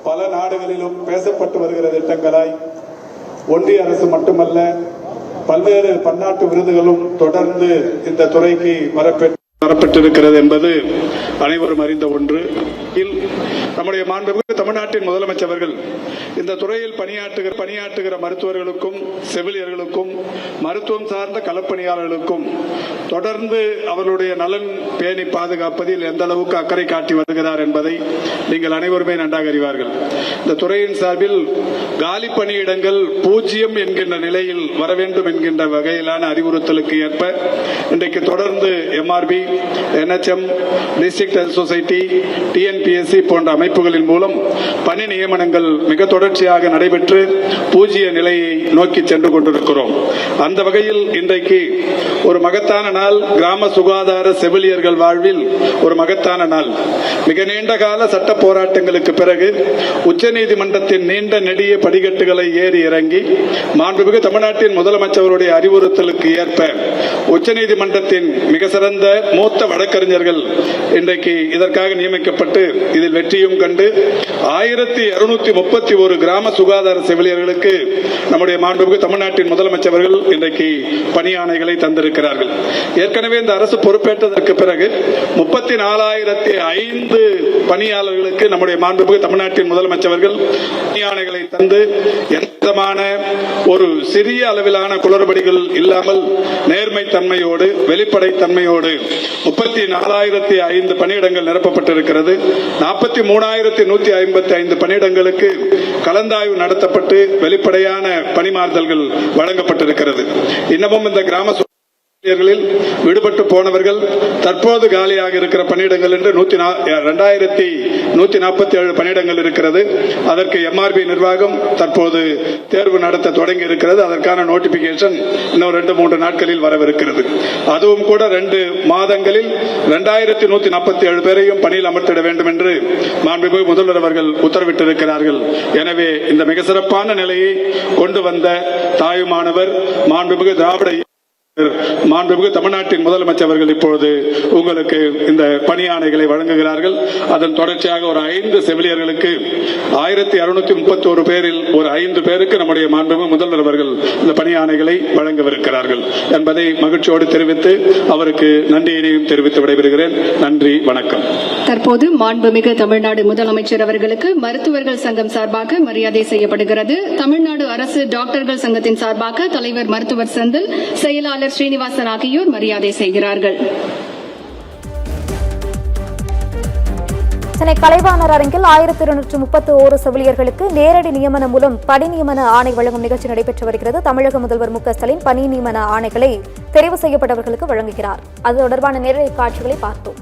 பல நாடுகளிலும் பேசப்பட்டு வருகிற திட்டங்களாய் ஒன்றிய அரசு மட்டுமல்ல பல்வேறு பன்னாட்டு விருதுகளும் தொடர்ந்து இந்த துறைக்கு வரப்பெற்றிருக்கிறது என்பது அனைவரும் அறிந்த ஒன்று. நம்முடைய மாண்புமிகு தமிழ்நாட்டின் முதலமைச்சர்கள் இந்த துறையில் பணியாற்றுகிற மருத்துவர்களுக்கும் செவிலியர்களுக்கும் மருத்துவம் சார்ந்த களப்பணியாளர்களுக்கும் தொடர்ந்து அவர்களுடைய நலன் பேணி பாதுகாப்பதில் எந்த அளவுக்கு அக்கறை காட்டி வருகிறார் என்பதை நீங்கள் அனைவருமே நன்றாக அறிவார்கள். இந்த துறையின் சார்பில் காலி பணியிடங்கள் 0 என்கின்ற நிலையில் வர வேண்டும் என்கின்ற வகையிலான அறிவுறுத்தலுக்கு ஏற்ப இன்றைக்கு தொடர்ந்து MRB, NHM, district health society, TNPSC போன்ற அமைப்புகளின் மூலம் பணி நியமனங்கள் மிக தொடர்ச்சியாக நடைபெற்று 0 நிலையை நோக்கி சென்று கொண்டிருக்கிறோம். அந்த வகையில் இன்றைக்கு ஒரு மகத்தான நாள், கிராம சுகாதார செவிலியர்கள் வாழ்வில் ஒரு மகத்தான நாள். மிக நீண்ட கால சட்ட போராட்டங்களுக்கு பிறகு உச்சநீதிமன்றத்தின் நீண்ட நெடிய படிக்கட்டுகளை ஏறி இறங்கி மாண்புமிகு தமிழ்நாட்டின் முதலமைச்சருடைய அறிவுறுத்தலுக்கு ஏற்ப உச்சநீதிமன்றத்தின் மிக சிறந்த மூத்த வழக்கறிஞர்கள் இன்றைக்கு இதற்காக நியமிக்கப்பட்டு இதில் வெற்றியும் கண்டு 1231 கிராம சுகாதார செவிலியர்களுக்கு நம்முடைய மாண்புமிகு தமிழ்நாட்டின் முதலமைச்சர்கள் இன்றைக்கு பணியாணைகளை தந்திருக்கிறார்கள். ஏற்கனவே இந்த அரசு பொறுப்பேற்றதற்கு பிறகு 34,005 பணியாளர்களுக்கு நம்முடைய மாண்புமிகு தமிழ்நாட்டின் முதலமைச்சர்கள் பணியாணைகளை தந்து எந்தமான ஒரு சிறிய அளவிலான குளறுபடிகள் இல்லாமல் நேர்மை தன்மையோடு வெளிப்படை தன்மையோடு 34,005 பணியிடங்கள் நிரப்பப்பட்டிருக்கிறது. 43,155 பணியிடங்களுக்கு கலந்தாய்வு நடத்தப்பட்டு வெளிப்படையான பணிமாறுதல்கள் வழங்கப்பட்டிருக்கிறது. இன்னமும் இந்த கிராம விடுபட்டு போனவர்கள் தற்போது காலியாக இருக்கிற பணியிடங்கள் என்று 2,147 பணியிடங்கள் இருக்கிறது. அதற்கு MRB நிர்வாகம் தற்போது தேர்வு நடத்த தொடங்கி இருக்கிறது. அதற்கான நோட்டிபிகேஷன் இன்னும் 2-3 நாட்களில் வரவிருக்கிறது. அதுவும் கூட 2 மாதங்களில் 2,147 பேரையும் பணியில் அமர்த்திட வேண்டும் என்று மாண்புமிகு முதல்வர் அவர்கள் உத்தரவிட்டிருக்கிறார்கள். எனவே இந்த மிக சிறப்பான நிலையை கொண்டு வந்த தாயுமானவர் மாண்புமிகு மாண்புமிகு தமிழ்நாட்டின் முதலமைச்சர் அவர்கள் இப்பொழுது உங்களுக்கு இந்த பணியாணைகளை வழங்குகிறார்கள். அதன் தொடர்ச்சியாக ஒரு 5 செவிலியர்களுக்கு 1,631 பேரில் ஒரு 5 பேருக்கு நம்முடைய மாண்புமிகு முதல்வர் அவர்கள் இந்த பணியாணைகளை வழங்கவிருக்கிறார்கள் என்பதை மகிழ்ச்சியோடு தெரிவித்து அவருக்கு நன்றியினையும் தெரிவித்து விடைபெறுகிறேன். நன்றி, வணக்கம். தற்போது மாண்புமிகு தமிழ்நாடு முதலமைச்சர் அவர்களுக்கு மருத்துவர்கள் சங்கம் சார்பாக மரியாதை செய்யப்படுகிறது. தமிழ்நாடு அரசு டாக்டர்கள் சங்கத்தின் சார்பாக தலைவர் மருத்துவர் செந்தில், செயலாளர் ஸ்ரீனிவாசன் ஆகியோர் மரியாதை செய்கிறார்கள். சென்னை கலைவாணர் அரங்கில் 1,231 செவிலியர்களுக்கு நேரடி நியமனம் மூலம் பணி நியமன ஆணை வழங்கும் நிகழ்ச்சி நடைபெற்று வருகிறது. தமிழக முதல்வர் MK ஸ்டாலின் பணி நியமன ஆணைகளை தெரிவு செய்யப்பட்டவர்களுக்கு வழங்குகிறார். அது தொடர்பான நேரடி காட்சிகளை பார்த்தோம்.